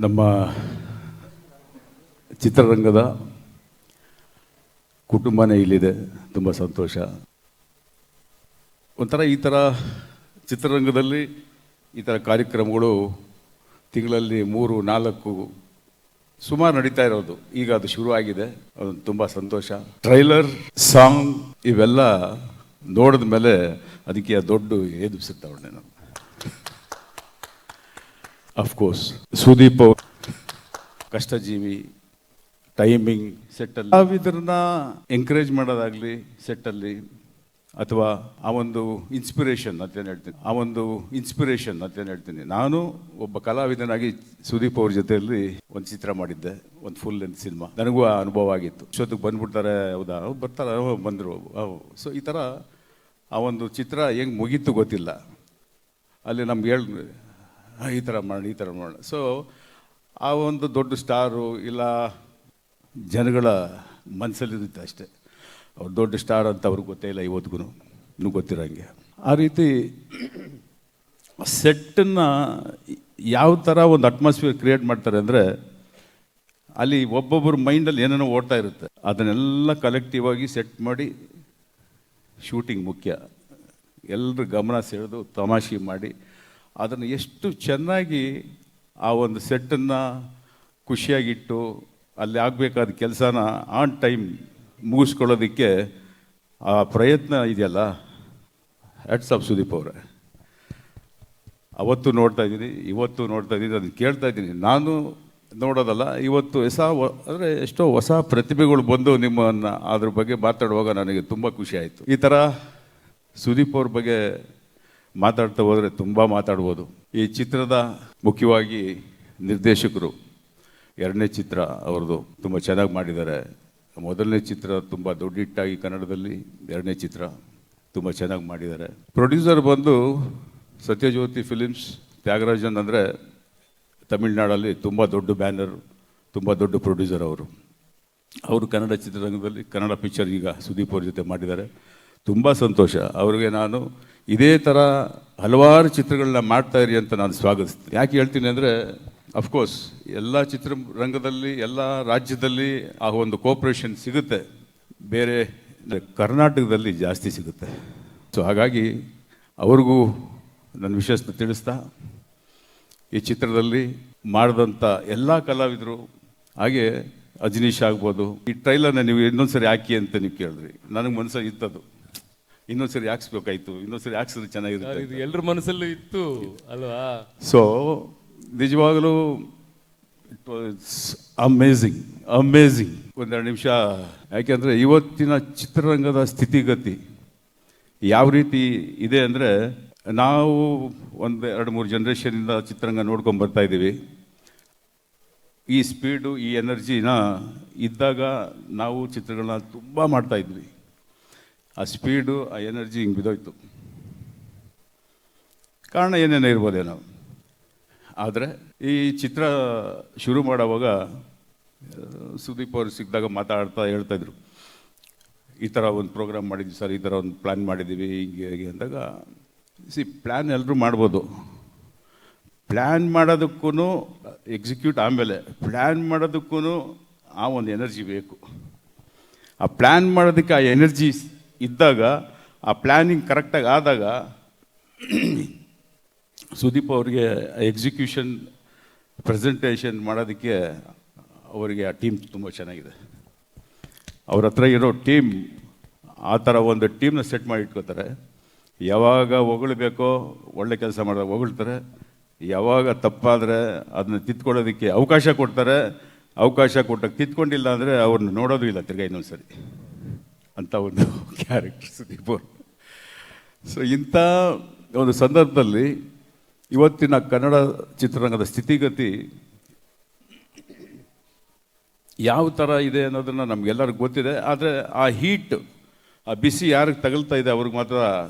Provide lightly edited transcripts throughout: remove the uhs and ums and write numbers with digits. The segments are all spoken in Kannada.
ನಮ್ಮ ಚಿತ್ರರಂಗದ ಕುಟುಂಬನೇ ಇಲ್ಲಿದೆ. ತುಂಬ ಸಂತೋಷ. ಒಂಥರ ಈ ಥರ ಚಿತ್ರರಂಗದಲ್ಲಿ ಈ ಥರ ಕಾರ್ಯಕ್ರಮಗಳು ತಿಂಗಳಲ್ಲಿ 3-4 ಸುಮಾರು ನಡೀತಾ ಇರೋದು. ಈಗ ಅದು ಶುರುವಾಗಿದೆ. ಅದು ತುಂಬ ಸಂತೋಷ. ಟ್ರೈಲರ್, ಸಾಂಗ್ ಇವೆಲ್ಲ ನೋಡಿದ ಮೇಲೆ ಅದಕ್ಕೆ ದೊಡ್ಡ ಎದುರಿಸುತ್ತವಣ್ಣೆ ನಾನು. ಅಫ್ಕೋರ್ಸ್ ಸುದೀಪ್ ಅವರು ಕಷ್ಟಜೀವಿ, ಟೈಮಿಂಗ್ ಸೆಟ್ಟಲ್ಲಿ ನಾವು ಇದನ್ನ ಎಂಕರೇಜ್ ಮಾಡೋದಾಗಲಿ ಸೆಟ್ಟಲ್ಲಿ, ಅಥವಾ ಆ ಒಂದು ಇನ್ಸ್ಪಿರೇಷನ್ ಅಂತ ಹೇಳ್ತೀನಿ. ನಾನು ಒಬ್ಬ ಕಲಾವಿದನಾಗಿ ಸುದೀಪ್ ಅವ್ರ ಜೊತೆಯಲ್ಲಿ ಒಂದು ಚಿತ್ರ ಮಾಡಿದ್ದೆ, ಒಂದು ಫುಲ್ ಲೆಂತ್ ಸಿನಿಮಾ. ನನಗೂ ಆ ಅನುಭವ ಆಗಿತ್ತು. ಇಷ್ಟೊತ್ತಿಗೆ ಬಂದ್ಬಿಡ್ತಾರೆ, ಹೌದಾ ಬರ್ತಾರೆ, ಬಂದರು. ಸೊ ಈ ಥರ ಆ ಒಂದು ಚಿತ್ರ ಹೆಂಗೆ ಮುಗೀತು ಗೊತ್ತಿಲ್ಲ. ಅಲ್ಲಿ ನಮ್ಗೆ ಈ ಥರ ಮಾಡೋಣ. ಸೊ ಆ ಒಂದು ದೊಡ್ಡ ಸ್ಟಾರು ಇಲ್ಲ ಜನಗಳ ಮನಸ್ಸಲ್ಲಿರುತ್ತೆ ಅಷ್ಟೇ. ಅವ್ರು ದೊಡ್ಡ ಸ್ಟಾರ್ ಅಂತ ಅವ್ರಿಗೆ ಗೊತ್ತೇ ಇಲ್ಲ ಇವತ್ತಿಗೂ, ಇನ್ನೂ ಗೊತ್ತಿರೋಂಗೆ. ಆ ರೀತಿ ಸೆಟ್ಟನ್ನು ಯಾವ ಥರ ಒಂದು ಅಟ್ಮಾಸ್ಫಿಯರ್ ಕ್ರಿಯೇಟ್ ಮಾಡ್ತಾರೆ ಅಂದರೆ, ಅಲ್ಲಿ ಒಬ್ಬೊಬ್ಬರ ಮೈಂಡಲ್ಲಿ ಏನೇನೋ ಓಡ್ತಾ ಇರುತ್ತೆ. ಅದನ್ನೆಲ್ಲ ಕಲೆಕ್ಟಿವ್ ಆಗಿ ಸೆಟ್ ಮಾಡಿ ಶೂಟಿಂಗ್ ಮುಖ್ಯ. ಎಲ್ಲರ ಗಮನ ಸೆಳೆದು ತಮಾಷೆ ಮಾಡಿ ಅದನ್ನು ಎಷ್ಟು ಚೆನ್ನಾಗಿ ಆ ಒಂದು ಸೆಟ್ಟನ್ನು ಖುಷಿಯಾಗಿಟ್ಟು ಅಲ್ಲಿ ಆಗಬೇಕಾದ ಕೆಲಸನ ಆನ್ ಟೈಮ್ ಮುಗಿಸ್ಕೊಳ್ಳೋದಕ್ಕೆ ಆ ಪ್ರಯತ್ನ ಇದೆಯಲ್ಲ, ಹ್ಯಾಟ್ಸ್ ಆಫ್ ಸುದೀಪ್ ಅವರೇ. ಅವತ್ತು ನೋಡ್ತಾ ಇದ್ದೀನಿ, ಇವತ್ತು ನೋಡ್ತಾ ಇದ್ದೀನಿ, ಅದನ್ನು ಕೇಳ್ತಾ ಇದ್ದೀನಿ. ನಾನು ನೋಡೋದಲ್ಲ, ಇವತ್ತು ಅಂದರೆ ಎಷ್ಟೋ ಹೊಸ ಪ್ರತಿಭೆಗಳು ಬಂದು ನಿಮ್ಮನ್ನು ಅದ್ರ ಬಗ್ಗೆ ಮಾತಾಡುವಾಗ ನನಗೆ ತುಂಬ ಖುಷಿ ಆಯಿತು. ಈ ಥರ ಸುದೀಪ್ ಅವ್ರ ಬಗ್ಗೆ ಮಾತಾಡ್ತಾ ಹೋದರೆ ತುಂಬ ಮಾತಾಡ್ಬೋದು. ಈ ಚಿತ್ರದ ಮುಖ್ಯವಾಗಿ ನಿರ್ದೇಶಕರು, 2ನೇ ಚಿತ್ರ ಅವ್ರದ್ದು ತುಂಬ ಚೆನ್ನಾಗಿ ಮಾಡಿದ್ದಾರೆ. 1ನೇ ಚಿತ್ರ ತುಂಬ ದೊಡ್ಡ ಹಿಟ್ಟಾಗಿ ಕನ್ನಡದಲ್ಲಿ, 2ನೇ ಚಿತ್ರ ತುಂಬ ಚೆನ್ನಾಗಿ ಮಾಡಿದ್ದಾರೆ. ಪ್ರೊಡ್ಯೂಸರ್ ಬಂದು ಸತ್ಯಜ್ಯೋತಿ ಫಿಲಿಮ್ಸ್, ತ್ಯಾಗರಾಜನ್ ಅಂದರೆ ತಮಿಳ್ನಾಡಲ್ಲಿ ತುಂಬ ದೊಡ್ಡ ಬ್ಯಾನರ್, ತುಂಬ ದೊಡ್ಡ ಪ್ರೊಡ್ಯೂಸರ್ ಅವರು ಕನ್ನಡ ಚಿತ್ರರಂಗದಲ್ಲಿ ಕನ್ನಡ ಪಿಕ್ಚರ್ ಈಗ ಸುದೀಪ್ ಅವ್ರ ಜೊತೆ ಮಾಡಿದ್ದಾರೆ. ತುಂಬ ಸಂತೋಷ. ಅವರಿಗೆ ನಾನು ಇದೇ ಥರ ಹಲವಾರು ಚಿತ್ರಗಳನ್ನ ಮಾಡ್ತಾ ಇರಿ ಅಂತ ನಾನು ಸ್ವಾಗತಿಸ್ತೀನಿ. ಯಾಕೆ ಹೇಳ್ತೀನಿ ಅಂದರೆ, ಅಫ್ಕೋರ್ಸ್ ಎಲ್ಲ ಚಿತ್ರರಂಗದಲ್ಲಿ ಎಲ್ಲ ರಾಜ್ಯದಲ್ಲಿ ಆ ಒಂದು ಕೋಪ್ರೇಷನ್ ಸಿಗುತ್ತೆ, ಬೇರೆ ಕರ್ನಾಟಕದಲ್ಲಿ ಜಾಸ್ತಿ ಸಿಗುತ್ತೆ. ಸೊ ಹಾಗಾಗಿ ಅವ್ರಿಗೂ ನನ್ನ ವಿಷಯನ ತಿಳಿಸ್ತಾ, ಈ ಚಿತ್ರದಲ್ಲಿ ಮಾಡಿದಂಥ ಎಲ್ಲ ಕಲಾವಿದರು, ಹಾಗೆ ಅಜನೀಶ್ ಆಗ್ಬೋದು, ಈ ಟ್ರೈಲರ್ನ ನೀವು ಇನ್ನೊಂದ್ಸರಿ ಹಾಕಿ ಅಂತ ನೀವು ಕೇಳಿದ್ರಿ. ನನಗೆ ಮನಸ್ಸಲ್ಲಿ ಇತ್ತದು, ಇನ್ನೊಂದ್ಸರಿ ಹಾಕ್ಸ್ಬೇಕಾಯ್ತು, ಇನ್ನೊಂದ್ಸರಿ ಹಾಕ್ಸಿದ್ರೆ ಚೆನ್ನಾಗಿರುತ್ತೆ. ಇದು ಎಲ್ಲರ ಮನಸ್ಸಲ್ಲೂ ಇತ್ತು ಅಲ್ವಾ? ಸೊ ನಿಜವಾಗಲೂ ಇಟ್ ವಾಸ್ ಅಮೇಝಿಂಗ್. 1-2 ನಿಮಿಷ. ಯಾಕೆಂದರೆ ಇವತ್ತಿನ ಚಿತ್ರರಂಗದ ಸ್ಥಿತಿಗತಿ ಯಾವ ರೀತಿ ಇದೆ ಅಂದರೆ, ನಾವು 1-2-3 ಜನ್ರೇಷನಿಂದ ಚಿತ್ರರಂಗ ನೋಡ್ಕೊಂಡು ಬರ್ತಾ ಇದ್ದೀವಿ. ಈ ಸ್ಪೀಡು, ಈ ಎನರ್ಜಿನ ಇದ್ದಾಗ ನಾವು ಚಿತ್ರಗಳನ್ನ ತುಂಬ ಮಾಡ್ತಾಯಿದ್ವಿ. ಆ ಸ್ಪೀಡು, ಆ ಎನರ್ಜಿ ಹಿಂಗೆ ಬಿದ್ದೋಯ್ತು. ಕಾರಣ ಏನೇನೋ ಇರ್ಬೋದೇನೋ. ಆದರೆ ಈ ಚಿತ್ರ ಶುರು ಮಾಡೋವಾಗ ಸುದೀಪ್ ಅವರು ಸಿಕ್ಕಿದಾಗ ಮಾತಾಡ್ತಾ ಹೇಳ್ತಾಯಿದ್ರು, ಈ ಥರ ಒಂದು ಪ್ರೋಗ್ರಾಮ್ ಮಾಡಿದ್ವಿ ಸರ್, ಈ ಥರ ಒಂದು ಪ್ಲ್ಯಾನ್ ಮಾಡಿದ್ದೀವಿ, ಹೀಗೆ ಅಂದಾಗ, ಪ್ಲ್ಯಾನ್ ಎಲ್ಲರೂ ಮಾಡ್ಬೋದು. ಪ್ಲ್ಯಾನ್ ಮಾಡೋದಕ್ಕೂ ಎಕ್ಸಿಕ್ಯೂಟ್ ಆಮೇಲೆ, ಪ್ಲ್ಯಾನ್ ಮಾಡೋದಕ್ಕೂ ಆ ಒಂದು ಎನರ್ಜಿ ಬೇಕು. ಆ ಪ್ಲ್ಯಾನ್ ಮಾಡೋದಕ್ಕೆ ಆ ಎನರ್ಜಿ ಇದ್ದಾಗ, ಆ ಪ್ಲ್ಯಾನಿಂಗ್ ಕರೆಕ್ಟಾಗಿ ಆದಾಗ ಸುದೀಪ್ ಅವರಿಗೆ ಎಕ್ಸಿಕ್ಯೂಷನ್, ಪ್ರೆಸೆಂಟೇಷನ್ ಮಾಡೋದಕ್ಕೆ ಅವರಿಗೆ ಆ ಟೀಮ್ ತುಂಬ ಚೆನ್ನಾಗಿದೆ. ಅವ್ರ ಹತ್ರ ಇರೋ ಟೀಮ್ ಆ ಥರ ಒಂದು ಟೀಮ್ನ ಸೆಟ್ ಮಾಡಿ ಇಟ್ಕೋತಾರೆ. ಯಾವಾಗ ಹೊಗಳಬೇಕೋ ಒಳ್ಳೆ ಕೆಲಸ ಮಾಡಿದಾಗ ಹೊಗಳ್ತಾರೆ, ಯಾವಾಗ ತಪ್ಪಾದರೆ ಅದನ್ನ ತಿದ್ಕೊಳ್ಳೋದಕ್ಕೆ ಅವಕಾಶ ಕೊಡ್ತಾರೆ. ಅವಕಾಶ ಕೊಟ್ಟಾಗ ತಿದ್ಕೊಂಡಿಲ್ಲ ಅಂದರೆ ಅವ್ರನ್ನ ನೋಡೋದು ಇಲ್ಲ ತಿರ್ಗಾ ಇನ್ನೊಂದ್ಸರಿ ಅಂತ ಒಂದು ಕ್ಯಾರೆಕ್ಟರ್ ಸುದೀಪ್ ಅವರು. ಸೊ ಇಂಥ ಒಂದು ಸಂದರ್ಭದಲ್ಲಿ ಇವತ್ತಿನ ಕನ್ನಡ ಚಿತ್ರರಂಗದ ಸ್ಥಿತಿಗತಿ ಯಾವ ಥರ ಇದೆ ಅನ್ನೋದನ್ನು ನಮಗೆಲ್ಲರಿಗೂ ಗೊತ್ತಿದೆ. ಆದರೆ ಆ ಹೀಟ್, ಆ ಬಿಸಿ ಯಾರಿಗೆ ತಗಲ್ತಾ ಇದೆ ಅವ್ರಿಗೆ ಮಾತ್ರ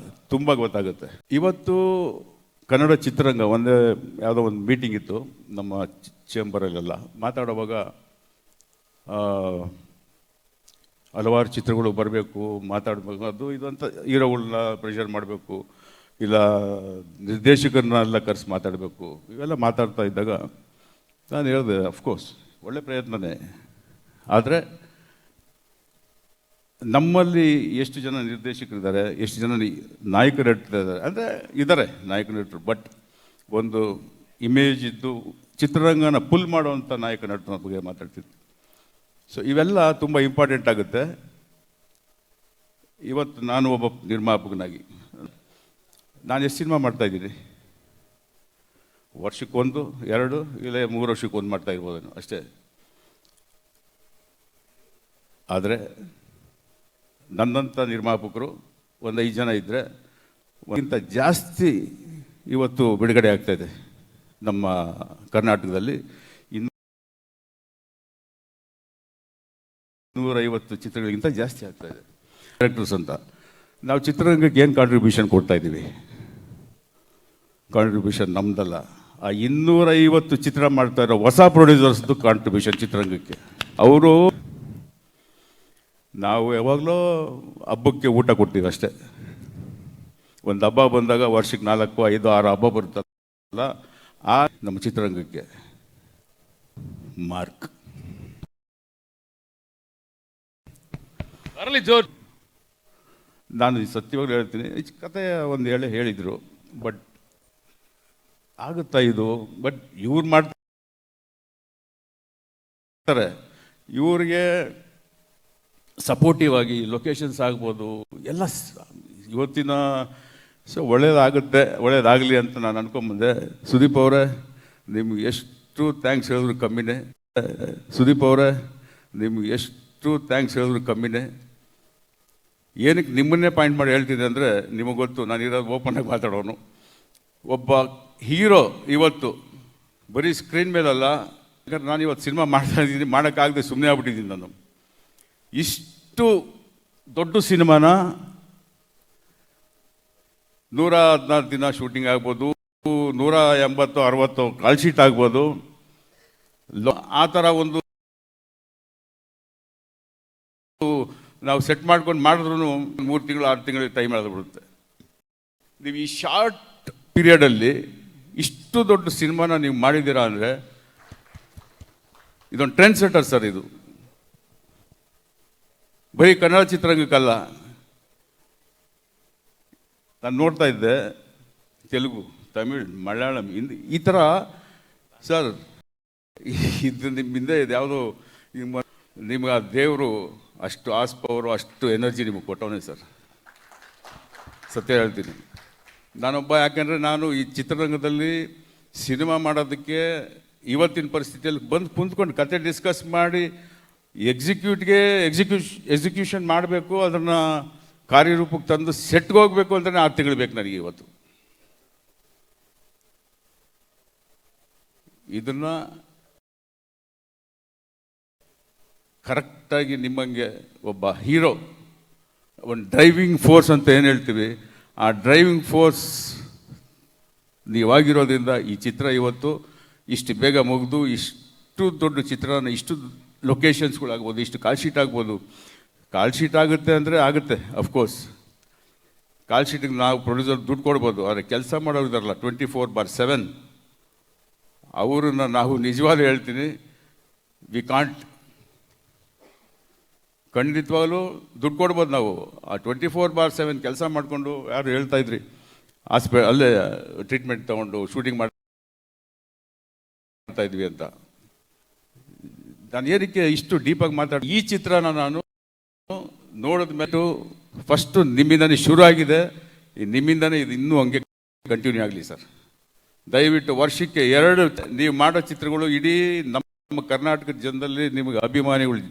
ತುಂಬ ಗೊತ್ತಾಗುತ್ತೆ. ಇವತ್ತು ಕನ್ನಡ ಚಿತ್ರರಂಗ ಯಾವುದೋ ಒಂದು ಮೀಟಿಂಗ್ ಇತ್ತು ನಮ್ಮ ಚೇಂಬರಲ್ಲೆಲ್ಲ. ಮಾತಾಡುವಾಗ ಹಲವಾರು ಚಿತ್ರಗಳು ಬರಬೇಕು, ಮಾತಾಡಬೇಕು, ಅದು ಇದು ಅಂತ ಹೀರೋಗಳನ್ನ ಪ್ರೆಷರ್ ಮಾಡಬೇಕು, ಇಲ್ಲ ನಿರ್ದೇಶಕರನ್ನೆಲ್ಲ ಕರೆಸಿ ಮಾತಾಡಬೇಕು, ಇವೆಲ್ಲ ಮಾತಾಡ್ತಾ ಇದ್ದಾಗ ನಾನು ಹೇಳಿದೆ ಅಫ್ಕೋರ್ಸ್ ಒಳ್ಳೆ ಪ್ರಯತ್ನನೇ. ಆದರೆ ನಮ್ಮಲ್ಲಿ ಎಷ್ಟು ಜನ ನಿರ್ದೇಶಕರಿದ್ದಾರೆ, ಎಷ್ಟು ಜನ ನಾಯಕ ನಟರಿದ್ದಾರೆ, ಅಂದರೆ ಇದ್ದಾರೆ ನಾಯಕ ನಟರು, ಬಟ್ ಒಂದು ಇಮೇಜ್ ಇದ್ದು ಚಿತ್ರರಂಗನ ಪುಲ್ ಮಾಡುವಂಥ ನಾಯಕ ನಟನ ಬಗ್ಗೆ ಮಾತಾಡ್ತಿದ್ದೆ. ಸೊ ಇವೆಲ್ಲ ತುಂಬ ಇಂಪಾರ್ಟೆಂಟ್ ಆಗುತ್ತೆ. ಇವತ್ತು ನಾನು ಒಬ್ಬ ನಿರ್ಮಾಪಕನಾಗಿ ನಾನು ಎಷ್ಟು ಸಿನಿಮಾ ಮಾಡ್ತಾಯಿದ್ದೀನಿ, ವರ್ಷಕ್ಕೊಂದು 2 ಇಲ್ಲ 3 ವರ್ಷಕ್ಕೊಂದು ಮಾಡ್ತಾ ಇರ್ಬೋದೇನು ಅಷ್ಟೇ. ಆದರೆ ನನ್ನಂಥ ನಿರ್ಮಾಪಕರು ಒಂದು 5 ಜನ ಇದ್ದರೆ ಒಂದಕ್ಕಿಂತ ಜಾಸ್ತಿ ಇವತ್ತು ಬಿಡುಗಡೆ ಆಗ್ತಾಯಿದೆ ನಮ್ಮ ಕರ್ನಾಟಕದಲ್ಲಿ. 250 ಚಿತ್ರಗಳಿಗಿಂತ ಜಾಸ್ತಿ ಆಗ್ತಾಯಿದೆ. ಡೈರೆಕ್ಟರ್ಸ್ ಅಂತ ನಾವು ಚಿತ್ರರಂಗಕ್ಕೆ ಏನು ಕಾಂಟ್ರಿಬ್ಯೂಷನ್ ಕೊಡ್ತಾ ಇದ್ದೀವಿ? ಕಾಂಟ್ರಿಬ್ಯೂಷನ್ ನಮ್ದಲ್ಲ, ಆ 250 ಚಿತ್ರ ಮಾಡ್ತಾ ಇರೋ ಹೊಸ ಪ್ರೊಡ್ಯೂಸರ್ಸ್ದು ಕಾಂಟ್ರಿಬ್ಯೂಷನ್ ಚಿತ್ರರಂಗಕ್ಕೆ. ಅವರು ನಾವು ಯಾವಾಗಲೂ ಹಬ್ಬಕ್ಕೆ ಊಟ ಕೊಡ್ತೀವಿ ಅಷ್ಟೇ. ಒಂದು ಹಬ್ಬ ಬಂದಾಗ ವರ್ಷಕ್ಕೆ 4, 5, 6 ಹಬ್ಬ ಬರುತ್ತಲ್ಲ, ಆ ನಮ್ಮ ಚಿತ್ರರಂಗಕ್ಕೆ ಮಾರ್ಕ್. ಬರಲಿ ಜೋರ್. ನಾನು ಸತ್ಯವಾಗ್ಲೂ ಹೇಳ್ತೀನಿ, ಈ ಕತೆ ಒಂದು ಹೇಳಿದರು, ಬಟ್ ಆಗುತ್ತಾ ಇದು? ಬಟ್ ಇವ್ರು ಮಾಡ್ತಾರೆ, ಇವ್ರಿಗೆ ಸಪೋರ್ಟಿವ್ ಆಗಿ ಲೊಕೇಶನ್ಸ್ ಆಗ್ಬೋದು ಎಲ್ಲ ಇವತ್ತಿನ. ಸೊ ಒಳ್ಳೇದಾಗಲಿ ಅಂತ ನಾನು ಅನ್ಕೊಂಬಂದೆ. ಸುದೀಪ್ ಅವರೇ, ನಿಮ್ಗೆ ಎಷ್ಟು ಥ್ಯಾಂಕ್ಸ್ ಹೇಳಿದ್ರು ಕಮ್ಮಿನೇ. ಸುದೀಪ್ ಅವರೇ, ನಿಮ್ಗೆ ಎಷ್ಟು ಥ್ಯಾಂಕ್ಸ್ ಹೇಳಿದ್ರು ಕಮ್ಮಿನೇ. ಏನಕ್ಕೆ ನಿಮ್ಮನ್ನೇ ಪಾಯಿಂಟ್ ಮಾಡಿ ಹೇಳ್ತಿದ್ದೆ ಅಂದರೆ, ನಿಮಗೆ ಗೊತ್ತು ನಾನು ಇರೋದು ಓಪನ್ ಆಗಿ ಮಾತಾಡೋನು. ಒಬ್ಬ ಹೀರೋ ಇವತ್ತು ಬರೀ ಸ್ಕ್ರೀನ್ ಮೇಲಲ್ಲ, ಯಾಕಂದ್ರೆ ನಾನು ಇವತ್ತು ಸಿನಿಮಾ ಮಾಡ್ತಾ ಇದ್ದೀನಿ, ಮಾಡೋಕ್ಕಾಗದೆ ಸುಮ್ಮನೆ ಆಗ್ಬಿಟ್ಟಿದ್ದೀನಿ. ನಾನು ಇಷ್ಟು ದೊಡ್ಡ ಸಿನಿಮಾನ 114 ದಿನ ಶೂಟಿಂಗ್ ಆಗ್ಬೋದು, 180-60 ಕಾಲ್ ಶೀಟ್ ಆಗ್ಬೋದು. ಆ ಥರ ಒಂದು ನಾವು ಸೆಟ್ ಮಾಡ್ಕೊಂಡು ಮಾಡಿದ್ರು 3 ತಿಂಗಳು 6 ತಿಂಗಳಿಗೆ ಟೈಮ್ ಆಗಿಬಿಡುತ್ತೆ. ನೀವು ಈ ಶಾರ್ಟ್ ಪೀರಿಯಡಲ್ಲಿ ಇಷ್ಟು ದೊಡ್ಡ ಸಿನಿಮಾನ ನೀವು ಮಾಡಿದ್ದೀರಾ ಅಂದರೆ ಇದೊಂದು ಟ್ರೆಂಡ್ ಸೆಟರ್ ಸರ್. ಇದು ಬರೀ ಕನ್ನಡ ಚಿತ್ರರಂಗಕ್ಕಲ್ಲ, ನಾನು ನೋಡ್ತಾ ಇದ್ದೆ ತೆಲುಗು, ತಮಿಳ್, ಮಲಯಾಳಂ, ಹಿಂದಿ, ಈ ಥರ ಸರ್. ಇದು ನಿಮ್ಮಿಂದ ಇದು ಯಾವುದೋ ನಿಮ್ಗೆ ಆ ದೇವರು ಅಷ್ಟು ಆಸ್ಪವರು, ಅಷ್ಟು ಎನರ್ಜಿ ನಿಮಗೆ ಕೊಟ್ಟವನೇ ಸರ್. ಸತ್ಯ ಹೇಳ್ತೀನಿ. ನಾನೊಬ್ಬ, ಯಾಕೆಂದರೆ ನಾನು ಈ ಚಿತ್ರರಂಗದಲ್ಲಿ ಸಿನಿಮಾ ಮಾಡೋದಕ್ಕೆ ಇವತ್ತಿನ ಪರಿಸ್ಥಿತಿಯಲ್ಲಿ ಬಂದು ಕುಂತ್ಕೊಂಡು ಕತೆ ಡಿಸ್ಕಸ್ ಮಾಡಿ ಎಕ್ಸಿಕ್ಯೂಷನ್ ಮಾಡಬೇಕು, ಅದನ್ನು ಕಾರ್ಯರೂಪಕ್ಕೆ ತಂದು ಸೆಟ್ಗೆ ಹೋಗಬೇಕು ಅಂತಲೇ 6 ತಿಂಗಳು ಬೇಕು ನನಗೆ. ಇವತ್ತು ಇದನ್ನು ಕರೆಕ್ಟಾಗಿ ನಿಮ್ಮಂಗೆ ಒಬ್ಬ ಹೀರೋ, ಒಂದು ಡ್ರೈವಿಂಗ್ ಫೋರ್ಸ್ ಅಂತ ಏನು ಹೇಳ್ತೀವಿ, ಆ ಡ್ರೈವಿಂಗ್ ಫೋರ್ಸ್ ನೀವಾಗಿರೋದ್ರಿಂದ ಈ ಚಿತ್ರ ಇವತ್ತು ಇಷ್ಟು ಬೇಗ ಮುಗಿದು ಇಷ್ಟು ದೊಡ್ಡ ಚಿತ್ರನ, ಇಷ್ಟು ಲೊಕೇಶನ್ಸ್ಗಳಾಗ್ಬೋದು, ಇಷ್ಟು ಕಾಲ್ ಶೀಟ್ ಆಗ್ಬೋದು. ಕಾಲ್ ಶೀಟ್ ಆಗುತ್ತೆ ಅಂದರೆ ಆಗುತ್ತೆ, ಅಫ್ಕೋರ್ಸ್. ಕಾಲ್ ಶೀಟಿಗೆ ನಾವು ಪ್ರೊಡ್ಯೂಸರ್ ದುಡ್ಡು ಕೊಡ್ಬೋದು, ಆದರೆ ಕೆಲಸ ಮಾಡೋರು ಇದಾರಲ್ಲ 24/7, ಅವರನ್ನು ನಾವು ನಿಜವಾಗ್ಲೂ ಹೇಳ್ತೀನಿ, ವಿ ಕಾಂಟ್. ಖಂಡಿತವಾಗ್ಲೂ ದುಡ್ಡು ಕೊಡ್ಬೋದು ನಾವು. ಆ 24/7 ಕೆಲಸ ಮಾಡಿಕೊಂಡು, ಯಾರು ಹೇಳ್ತಾಯಿದ್ರಿ ಅಲ್ಲೇ ಟ್ರೀಟ್ಮೆಂಟ್ ತೊಗೊಂಡು ಶೂಟಿಂಗ್ ಮಾಡ್ತಾ ಇದ್ವಿ ಅಂತ. ನಾನು ಏನಕ್ಕೆ ಇಷ್ಟು ಡೀಪಾಗಿ ಮಾತಾಡಿ, ಈ ಚಿತ್ರನ ನಾನು ನೋಡಿದ ಮೇಲೆ ಫಸ್ಟು ನಿಮ್ಮಿಂದನೇ ಶುರು ಆಗಿದೆ, ನಿಮ್ಮಿಂದನೇ ಇದು ಇನ್ನೂ ಹಂಗೆ ಕಂಟಿನ್ಯೂ ಆಗಲಿ ಸರ್. ದಯವಿಟ್ಟು ವರ್ಷಕ್ಕೆ 2 ನೀವು ಮಾಡೋ ಚಿತ್ರಗಳು ಇಡೀ ನಮ್ಮ ಕರ್ನಾಟಕದ ಜನದಲ್ಲಿ ನಿಮಗೆ ಅಭಿಮಾನಿಗಳು.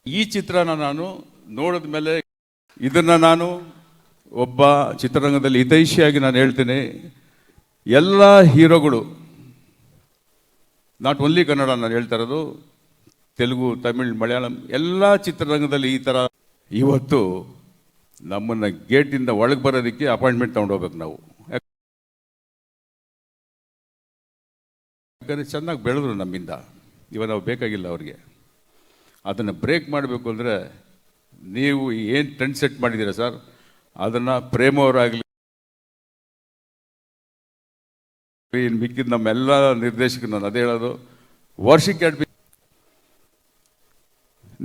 ಈ ಚಿತ್ರನ ನಾನು ನೋಡಿದ ಮೇಲೆ ಇದನ್ನು ನಾನು ಒಬ್ಬ ಚಿತ್ರರಂಗದಲ್ಲಿ ಹಿತೈಷಿಯಾಗಿ ನಾನು ಹೇಳ್ತೀನಿ, ಎಲ್ಲ ಹೀರೋಗಳು, ನಾಟ್ ಓನ್ಲಿ ಕನ್ನಡ ನಾನು ಹೇಳ್ತಾ ಇರೋದು, ತೆಲುಗು, ತಮಿಳ್, ಮಲಯಾಳಂ, ಎಲ್ಲ ಚಿತ್ರರಂಗದಲ್ಲಿ ಈ ಥರ ಇವತ್ತು ನಮ್ಮನ್ನು ಗೇಟಿಂದ ಒಳಗೆ ಬರೋದಕ್ಕೆ ಅಪಾಯಿಂಟ್ಮೆಂಟ್ ತೊಗೊಂಡು ಹೋಗ್ಬೇಕು ನಾವು. ಯಾಕಂದರೆ ಚೆನ್ನಾಗಿ ಬೆಳೆದ್ರು ನಮ್ಮಿಂದ, ಇವಾಗ ನಾವು ಬೇಕಾಗಿಲ್ಲ ಅವ್ರಿಗೆ. ಅದನ್ನು ಬ್ರೇಕ್ ಮಾಡಬೇಕು ಅಂದರೆ ನೀವು ಏನು ಟ್ರೆಂಡ್ ಸೆಟ್ ಮಾಡಿದ್ದೀರಾ ಸರ್, ಅದನ್ನು ಪ್ರೇಮ ಅವರಾಗಲಿ, ಮಿಕ್ಕಿದ ನಮ್ಮೆಲ್ಲ ನಿರ್ದೇಶಕರು ನಾನು ಅದೇ ಹೇಳೋದು, ವರ್ಷಕ್ಕೆ 2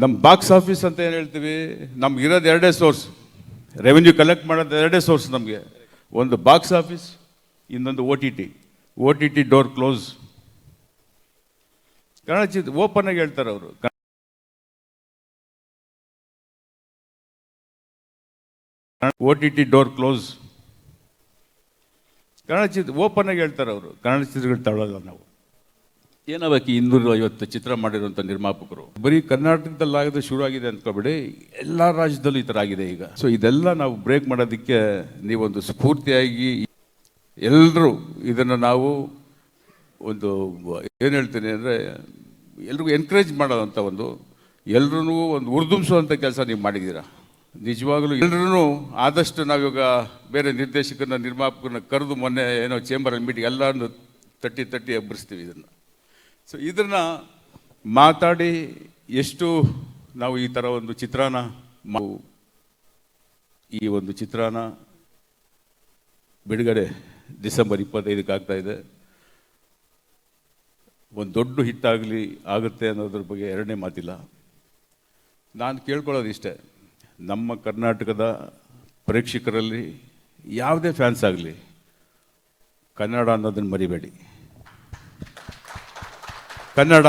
ನಮ್ಮ ಬಾಕ್ಸ್ ಆಫೀಸ್ ಅಂತ ಏನು ಹೇಳ್ತೀವಿ, ನಮ್ಗೆ ಇರೋದು 2 ಸೋರ್ಸ್, ರೆವೆನ್ಯೂ ಕಲೆಕ್ಟ್ ಮಾಡೋದು 2 ಸೋರ್ಸ್ ನಮಗೆ. ಒಂದು ಬಾಕ್ಸ್ ಆಫೀಸ್, ಇನ್ನೊಂದು O T T door close. Kannada ಚಿತ್ರ ಓಪನ್ ಆಗಿ ಹೇಳ್ತಾರೆ ಅವರು. O T T door close. Kannada ಚಿತ್ರ ಓಪನ್ ಆಗಿ ಹೇಳ್ತಾರೆ ಅವರು. ಕನ್ನಡ ಚಿತ್ರಗಳು ತಗೊಳ್ಳಲ್ಲ ನಾವು. ಏನಾಗಬೇಕು 250 ಚಿತ್ರ ಮಾಡಿರುವಂಥ ನಿರ್ಮಾಪಕರು. ಬರೀ ಕರ್ನಾಟಕದಲ್ಲಾಗದೆ ಶುರು ಆಗಿದೆ ಅಂದ್ಕೊಬೇಡಿ, ಎಲ್ಲ ರಾಜ್ಯದಲ್ಲೂ ಈ ಥರ ಆಗಿದೆ ಈಗ. ಸೊ ಇದೆಲ್ಲ ನಾವು ಬ್ರೇಕ್ ಮಾಡೋದಕ್ಕೆ ನೀವೊಂದು ಸ್ಫೂರ್ತಿಯಾಗಿ ಎಲ್ಲರೂ ಇದನ್ನು ನಾವು ಒಂದು ಏನು ಹೇಳ್ತೀನಿ ಅಂದರೆ ಎಲ್ರಿಗೂ ಎನ್ಕರೇಜ್ ಮಾಡೋದಂಥ ಒಂದು, ಎಲ್ರೂ ಒಂದು ಉರ್ದುಂಬಿಸುವಂಥ ಕೆಲಸ ನೀವು ಮಾಡಿದ್ದೀರಾ. ನಿಜವಾಗಲೂ ಎಲ್ಲರೂ ಆದಷ್ಟು ನಾವಿವಾಗ ಬೇರೆ ನಿರ್ದೇಶಕರನ್ನ ನಿರ್ಮಾಪಕರನ್ನ ಕರೆದು ಮೊನ್ನೆ ಏನೋ ಚೇಂಬರಲ್ಲಿ ಮೀಟಿಂಗ್ ಎಲ್ಲರನ್ನು ತಟ್ಟಿ ಎಬ್ಬರಿಸ್ತೀವಿ ಇದನ್ನು. ಸೊ ಇದನ್ನು ಮಾತಾಡಿ ಎಷ್ಟು ನಾವು ಈ ಥರ ಒಂದು ಚಿತ್ರಾನ ಈ ಒಂದು ಚಿತ್ರಾನ ಬಿಡುಗಡೆ ಡಿಸೆಂಬರ್ 25ಕ್ಕೆ ಆಗ್ತಾ ಇದೆ. ಒಂದು ದೊಡ್ಡ ಹಿಟ್ ಆಗುತ್ತೆ ಅನ್ನೋದ್ರ ಬಗ್ಗೆ ಎರಡನೇ ಮಾತಿಲ್ಲ. ನಾನು ಕೇಳ್ಕೊಳ್ಳೋದು ಇಷ್ಟೇ, ನಮ್ಮ ಕರ್ನಾಟಕದ ಪ್ರೇಕ್ಷಕರಲ್ಲಿ ಯಾವುದೇ ಫ್ಯಾನ್ಸ್ ಆಗಲಿ, ಕನ್ನಡ ಅನ್ನೋದನ್ನು ಮರಿಬೇಡಿ. ಕನ್ನಡ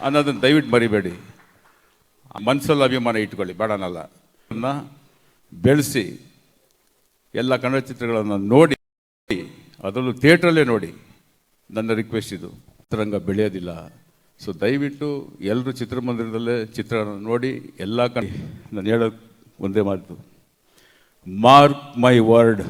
ಅನ್ನೋದನ್ನು ದಯವಿಟ್ಟು ಮರಿಬೇಡಿ. ಮನಸ್ಸಲ್ಲಿ ಅಭಿಮಾನ ಇಟ್ಕೊಳ್ಳಿ, ಬೇಡನಲ್ಲ. ಅದನ್ನು ಬೆಳೆಸಿ ಎಲ್ಲ ಕನ್ನಡ ಚಿತ್ರಗಳನ್ನು ನೋಡಿ, ಅದರಲ್ಲೂ ಥಿಯೇಟ್ರಲ್ಲೇ ನೋಡಿ. ನನ್ನ ರಿಕ್ವೆಸ್ಟ್ ಇದು. ಚಿತ್ರರಂಗ ಬೆಳೆಯೋದಿಲ್ಲ. ಸೊ ದಯವಿಟ್ಟು ಎಲ್ಲರೂ ಚಿತ್ರಮಂದಿರದಲ್ಲೇ ಚಿತ್ರ ನೋಡಿ ಎಲ್ಲ ನಾನು ಹೇಳೋದು ಒಂದೇ ಮಾತು, ಮಾರ್ಕ್ ಮೈ ವರ್ಡ್.